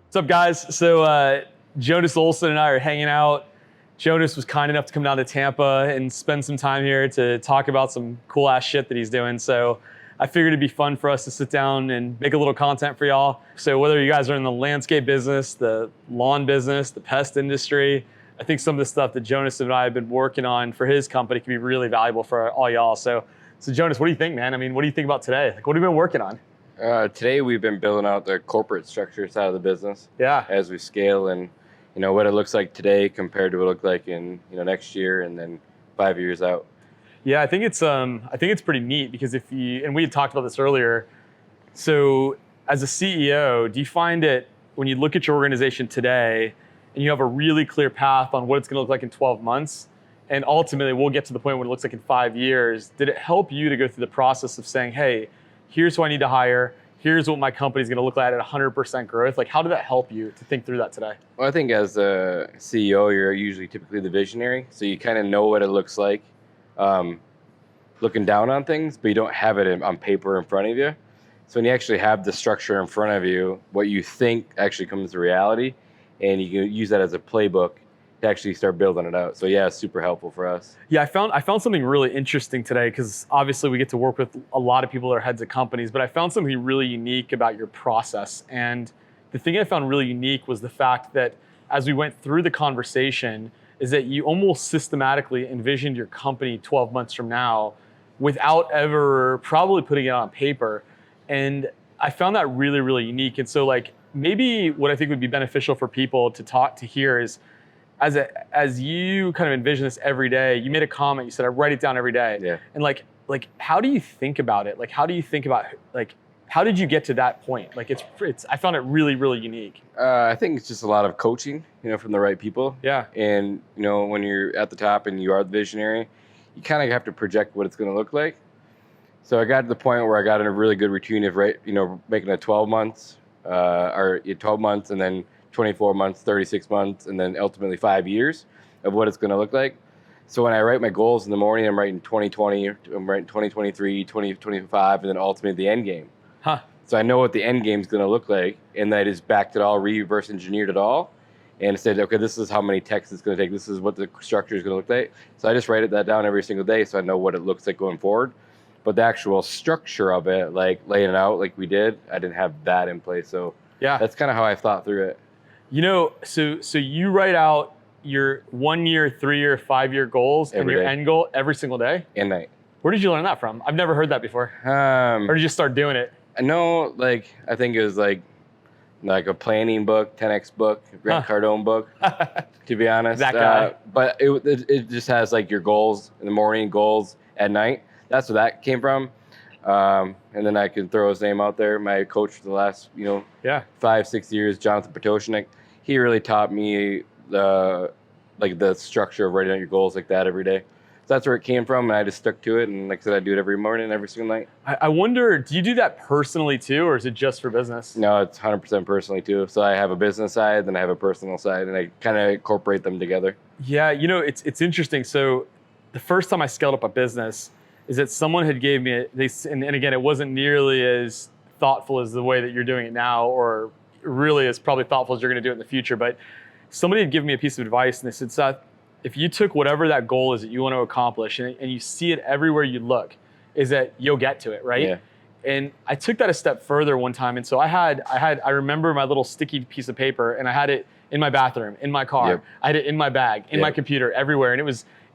What's up, guys? So Jonas, Olson, and I are hanging out. Jonas was kind enough to come down to Tampa and spend some time here to talk about some cool ass shit that he's doing. So I figured it'd be fun for us to sit down and make a little content for y'all. So whether you guys are in the landscape business, the lawn business, the pest industry, I think some of the stuff that Jonas and I have been working on for his company can be really valuable for all y'all. So Jonas, what do you think, man? I mean, what do you think about today? Like, what have you been working on? Today we've been building out the corporate structure side of the business. Yeah. As we scale, and what it looks like today compared to what it looked like in next year and then 5 years out. Yeah, I think it's pretty neat because and we had talked about this earlier. So as a CEO, do you find it when you look at your organization today and you have a really clear path on what it's going to look like in 12 months, and ultimately we'll get to the point when it looks like in 5 years, did it help you to go through the process of saying, hey, here's who I need to hire, here's what my company's going to look like at 100% growth? Like, how did that help you to think through that today? Well, I think as a CEO, you're usually typically the visionary, so you kind of know what it looks like looking down on things, but you don't have it on paper in front of you. So when you actually have the structure in front of you, what you think actually comes to reality, and you can use that as a playbook to actually start building it out. So yeah, it's super helpful for us. Yeah, I found something really interesting today, because obviously we get to work with a lot of people that are heads of companies, but I found something really unique about your process. And the thing I found really unique was the fact that as we went through the conversation is that you almost systematically envisioned your company 12 months from now without ever probably putting it on paper. And I found that really, really unique. And so like maybe what I think would be beneficial for people to hear is, as you kind of envision this every day, you made a comment, you said, I write it down every day. Yeah. And like, how do you think about it? Like, how do you think about, like, how did you get to that point? Like, I found it really, really unique. I think it's just a lot of coaching, from the right people. Yeah. And, when you're at the top and you are the visionary, you kind of have to project what it's going to look like. So I got to the point where I got in a really good routine of, making a 12 months, or 12 months and then 24 months, 36 months, and then ultimately 5 years of what it's going to look like. So when I write my goals in the morning, I'm writing 2020, I'm writing 2023, 2025, and then ultimately the end game. Huh. So I know what the end game is going to look like, and I just backed it all, reverse engineered it all, and said, okay, this is how many texts it's going to take. This is what the structure is going to look like. So I just write that down every single day so I know what it looks like going forward. But the actual structure of it, like laying it out like we did, I didn't have that in place. So yeah, that's kind of how I thought through it. So you write out your 1 year, 3 year, 5 year goals and your end goal every single day? And night. Where did you learn that from? I've never heard that before. Or did you just start doing it? No, I think it was like a planning book, 10X book, Grant Cardone book, to be honest. That guy. But it just has like your goals in the morning, goals at night. That's where that came from. And then I can throw his name out there. My coach for the last, 5-6 years, Jonathan Potosnik, he really taught me the structure of writing out your goals like that every day. So that's where it came from, and I just stuck to it. And like I said, I do it every morning, every single night. I wonder, do you do that personally too, or is it just for business? No, it's 100% personally too. So I have a business side, then I have a personal side, and I kind of incorporate them together. Yeah, it's interesting. So the first time I scaled up a business is that someone had gave me and again, it wasn't nearly as thoughtful as the way that you're doing it now, or really as probably thoughtful as you're going to do it in the future. But somebody had given me a piece of advice, and they said, Seth, if you took whatever that goal is that you want to accomplish and you see it everywhere you look, is that you'll get to it, right? Yeah. And I took that a step further one time. And so I remember my little sticky piece of paper, and I had it in my bathroom, in my car. Yep. I had it in my bag, in my computer, everywhere.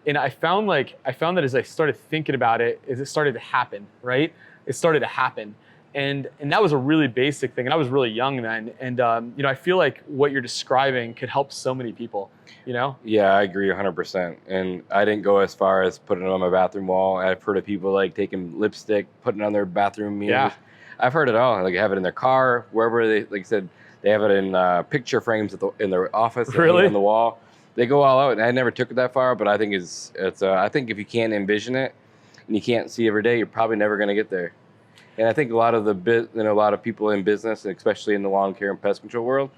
And I found that as I started thinking about it, it started to happen, right? It started to happen. And that was a really basic thing. And I was really young then. And, I feel like what you're describing could help so many people, Yeah, I agree 100%. And I didn't go as far as putting it on my bathroom wall. I've heard of people like taking lipstick, putting it on their bathroom mirrors. Yeah. I've heard it all. Like have it in their car, wherever they, like I said, they have it in picture frames in their office. Really? On the wall. They go all out. And I never took it that far, but I think I think if you can't envision it and you can't see every day, you're probably never going to get there. And I think a lot of a lot of people in business, especially in the lawn care and pest control world,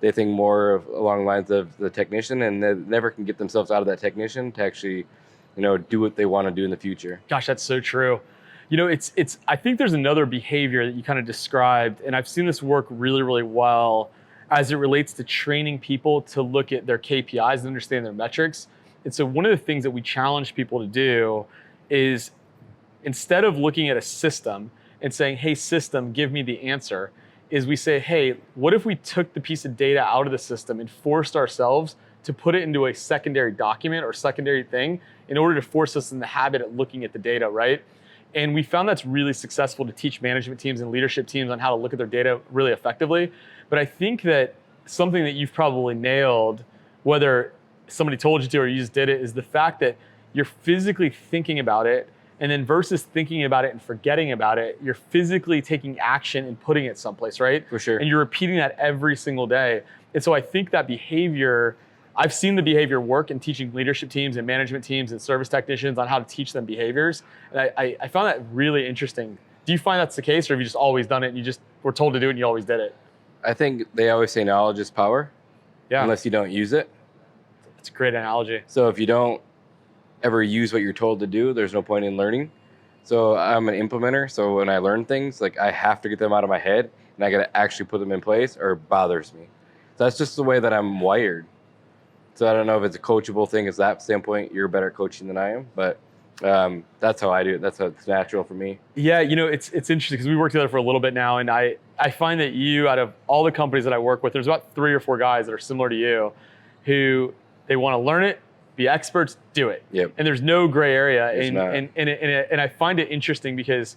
they think more along the lines of the technician, and they never can get themselves out of that technician to actually, do what they want to do in the future. Gosh, that's so true. I think there's another behavior that you kind of described, and I've seen this work really, really well. as it relates to training people to look at their KPIs and understand their metrics. And so one of the things that we challenge people to do is, instead of looking at a system and saying, hey, system, give me the answer, is we say, hey, what if we took the piece of data out of the system and forced ourselves to put it into a secondary document or secondary thing in order to force us in the habit of looking at the data, right? And we found that's really successful to teach management teams and leadership teams on how to look at their data really effectively. But I think that something that you've probably nailed, whether somebody told you to or you just did it, is the fact that you're physically thinking about it, and then versus thinking about it and forgetting about it, you're physically taking action and putting it someplace, right? For sure. And you're repeating that every single day. And so I think that behavior, I've seen the behavior work in teaching leadership teams and management teams and service technicians on how to teach them behaviors. And I found that really interesting. Do you find that's the case, or have you just always done it and you just were told to do it and you always did it? I think they always say knowledge is power, unless you don't use it. It's a great analogy. So if you don't ever use what you're told to do, there's no point in learning. So I'm an implementer. So when I learn things, like I have to get them out of my head and I got to actually put them in place, or it bothers me. So that's just the way that I'm wired. So I don't know if it's a coachable thing as that standpoint. You're better at coaching than I am, but that's how I do it. That's how it's natural for me. Yeah, it's interesting because we worked together for a little bit now, and I find that you, out of all the companies that I work with, there's about 3 or 4 guys that are similar to you, who they want to learn it, be experts, do it. Yep. And there's no gray area. And I find it interesting because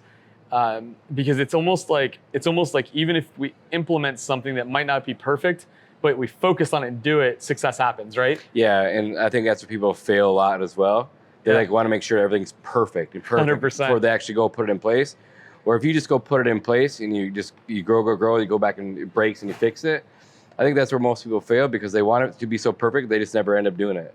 it's almost like even if we implement something that might not be perfect, but we focus on it and do it, success happens, right? Yeah, and I think that's where people fail a lot as well. They like want to make sure everything's perfect 100%. before they actually go put it in place. Or if you just go put it in place and you grow, you go back and it breaks and you fix it. I think that's where most people fail, because they want it to be so perfect, they just never end up doing it.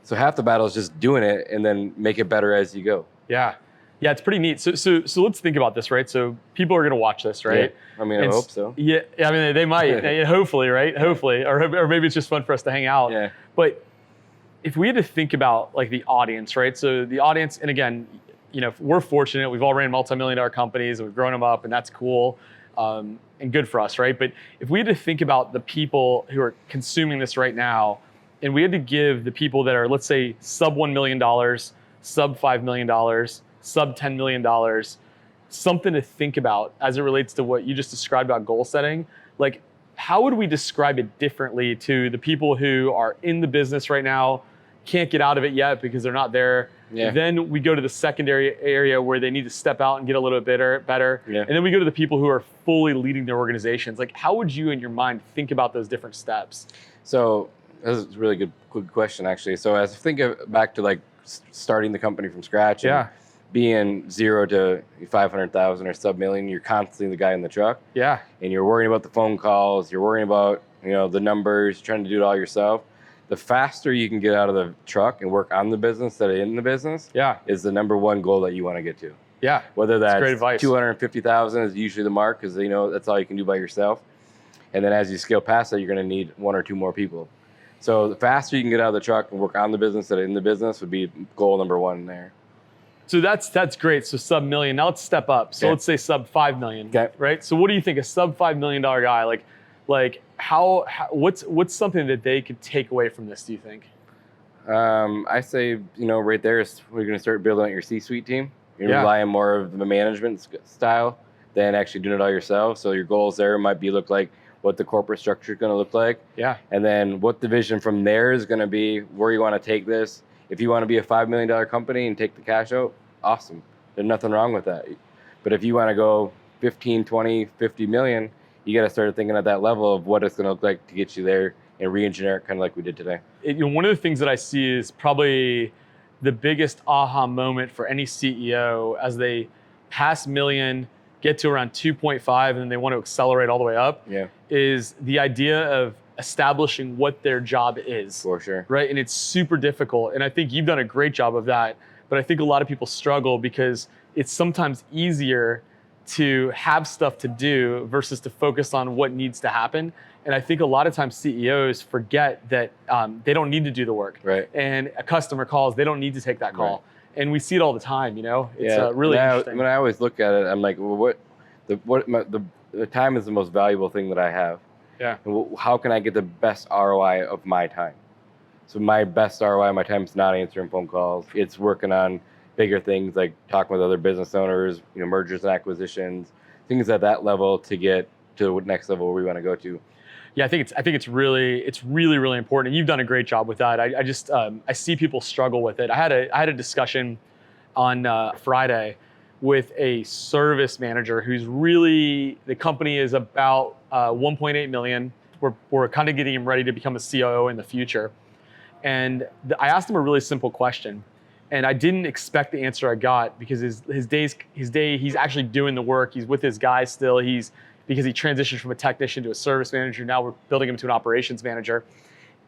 So half the battle is just doing it and then make it better as you go. Yeah, it's pretty neat. So let's think about this, right? So people are going to watch this, right? Yeah. I mean, I hope so. Yeah, I mean, they might, hopefully, right? Yeah. Hopefully, or maybe it's just fun for us to hang out. Yeah. But if we had to think about like the audience, right? So the audience, and again, we're fortunate. We've all ran multi-million-dollar companies and we've grown them up, and that's cool and good for us, right? But if we had to think about the people who are consuming this right now, and we had to give the people that are, let's say, sub $1 million, sub $5 million, sub $10 million, something to think about as it relates to what you just described about goal setting, like how would we describe it differently to the people who are in the business right now, can't get out of it yet because they're not there? Yeah. Then we go to the secondary area where they need to step out and get a little bit better. Yeah. And then we go to the people who are fully leading their organizations. Like, how would you in your mind think about those different steps? So that's a really good question, actually. So as I think back to like starting the company from scratch and being 0 to 500,000 or sub million, you're constantly the guy in the truck. Yeah. And you're worrying about the phone calls, you're worrying about, the numbers, trying to do it all yourself. The faster you can get out of the truck and work on the business instead of in the business is the number one goal that you want to get to. Yeah. Whether that's great advice. 250,000 is usually the mark, because that's all you can do by yourself. And then as you scale past that, you're going to need 1 or 2 more people. So the faster you can get out of the truck and work on the business instead of in the business would be goal number 1 there. So that's great. So sub million. Now let's step up. So let's say sub 5 million. Okay. Right. So what do you think a sub $5 million guy, like how what's something that they could take away from this, do you think? I say, right there is we're going to start building out your C-suite team. You're relying more of the management style than actually doing it all yourself. So your goals there might look like what the corporate structure is going to look like. Yeah. And then what the vision from there is going to be, where you want to take this. If you want to be a $5 million company and take the cash out, awesome. There's nothing wrong with that. But if you want to go 15, 20, 50 million, you got to start thinking at that level of what it's going to look like to get you there and re-engineer it kind of like we did today. One of the things that I see is probably the biggest aha moment for any CEO as they pass million, get to around 2.5, and then they want to accelerate all the way up, is the idea of establishing what their job is. For sure. Right? And it's super difficult. And I think you've done a great job of that. But I think a lot of people struggle because it's sometimes easier to have stuff to do versus to focus on what needs to happen. And I think a lot of times CEOs forget that they don't need to do the work. Right. And a customer calls, they don't need to take that call. Right. And we see it all the time, It's really interesting. When I always look at it, I'm like, well, the time is the most valuable thing that I have. Yeah. And how can I get the best ROI of my time? So my best ROI of my time is not answering phone calls. It's working on bigger things like talking with other business owners, mergers and acquisitions, things at that level to get to the next level where we want to go to. Yeah, I think it's really, really important. And you've done a great job with that. I just I see people struggle with it. I had a discussion on Friday with a service manager who's really, the company is about 1.8 million. We're kind of getting him ready to become a COO in the future. And I asked him a really simple question, and I didn't expect the answer I got, because his day he's actually doing the work. He's with his guys still. Because he transitioned from a technician to a service manager. Now we're building him to an operations manager.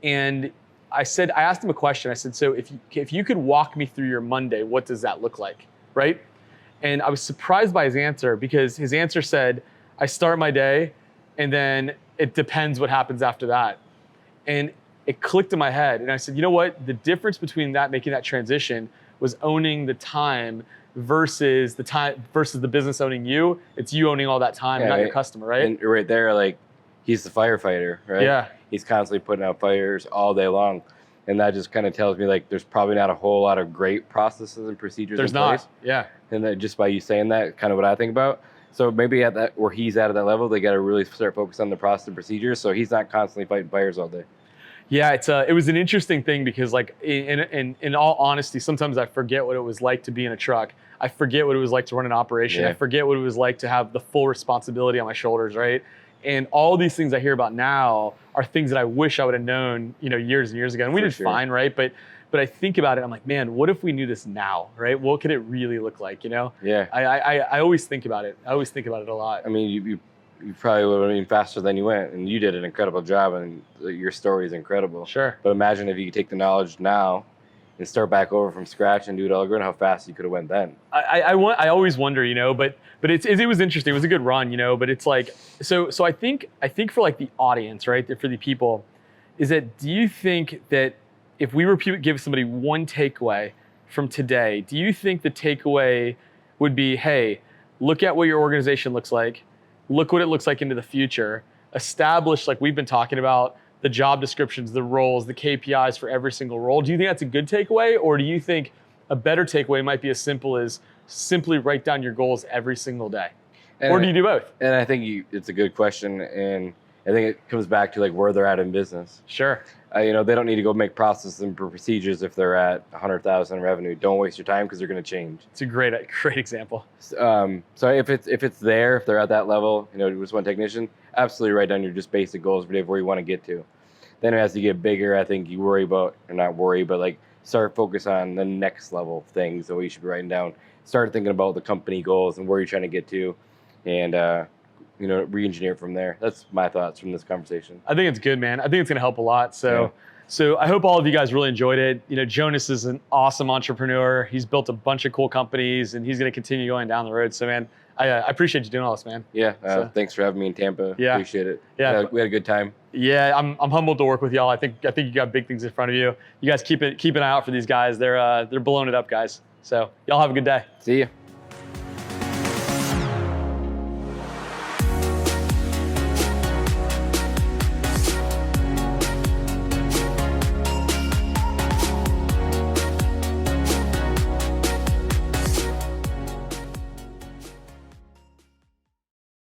And I asked him a question. I said, so if you could walk me through your Monday, what does that look like, right? And I was surprised by his answer, because his answer said, I start my day, and then it depends what happens after that. And it clicked in my head. And I said, you know what? The difference between making that transition was owning the time versus the business owning you. It's you owning all that time, not your customer, right? And right there, like, he's the firefighter, right? Yeah. He's constantly putting out fires all day long. And that just kind of tells me, like, there's probably not a whole lot of great processes and procedures in place. Yeah. And then just by you saying that, kind of what I think about. So maybe at that, where he's at that level, they got to really start focusing on the process and procedures, so he's not constantly fighting fires all day. Yeah, it was an interesting thing, because, like, in all honesty, sometimes I forget what it was like to be in a truck. I forget what it was like to run an operation. Yeah. I forget what it was like to have the full responsibility on my shoulders, right? And all these things I hear about now are things that I wish I would have known, years and years ago. And we did fine, right? But I think about it, I'm like, man, what if we knew this now, right? What could it really look like, Yeah. I always think about it. I always think about it a lot. I mean, you probably would have been faster than you went, and you did an incredible job, and your story is incredible. Sure. But imagine if you could take the knowledge now and start back over from scratch and do it all again, how fast you could have went then. I always wonder, but it was interesting. It was a good run, but it's like, so I think for, like, the audience, right, for the people, is that, do you think that if we were to give somebody one takeaway from today, do you think the takeaway would be, hey, look at what your organization looks like, look what it looks like into the future, establish, like we've been talking about, the job descriptions, the roles, the KPIs for every single role? Do you think that's a good takeaway, or do you think a better takeaway might be as simple as simply write down your goals every single day? Or do you do both? And I think it's a good question, and I think it comes back to, like, where they're at in business. Sure. They don't need to go make processes and procedures if they're at 100,000 in revenue. Don't waste your time, because they're going to change. It's a great example. So if it's there, if they're at that level, just one technician, absolutely write down your just basic goals for where you want to get to. Then as you get bigger, I think you worry about, or not worry, but, like, start focus on the next level of things that you should be writing down. Start thinking about the company goals and where you're trying to get to, and re-engineer from there. That's my thoughts from this conversation. I think it's good, man. I think it's going to help a lot. So I hope all of you guys really enjoyed it. Jonas is an awesome entrepreneur. He's built a bunch of cool companies, and he's going to continue going down the road. So, man, I appreciate you doing all this, man. Yeah. Thanks for having me in Tampa. Yeah. Appreciate it. Yeah. We had a good time. Yeah. I'm humbled to work with y'all. I think you got big things in front of you. You guys keep an eye out for these guys. They're blowing it up, guys. So y'all have a good day. See you.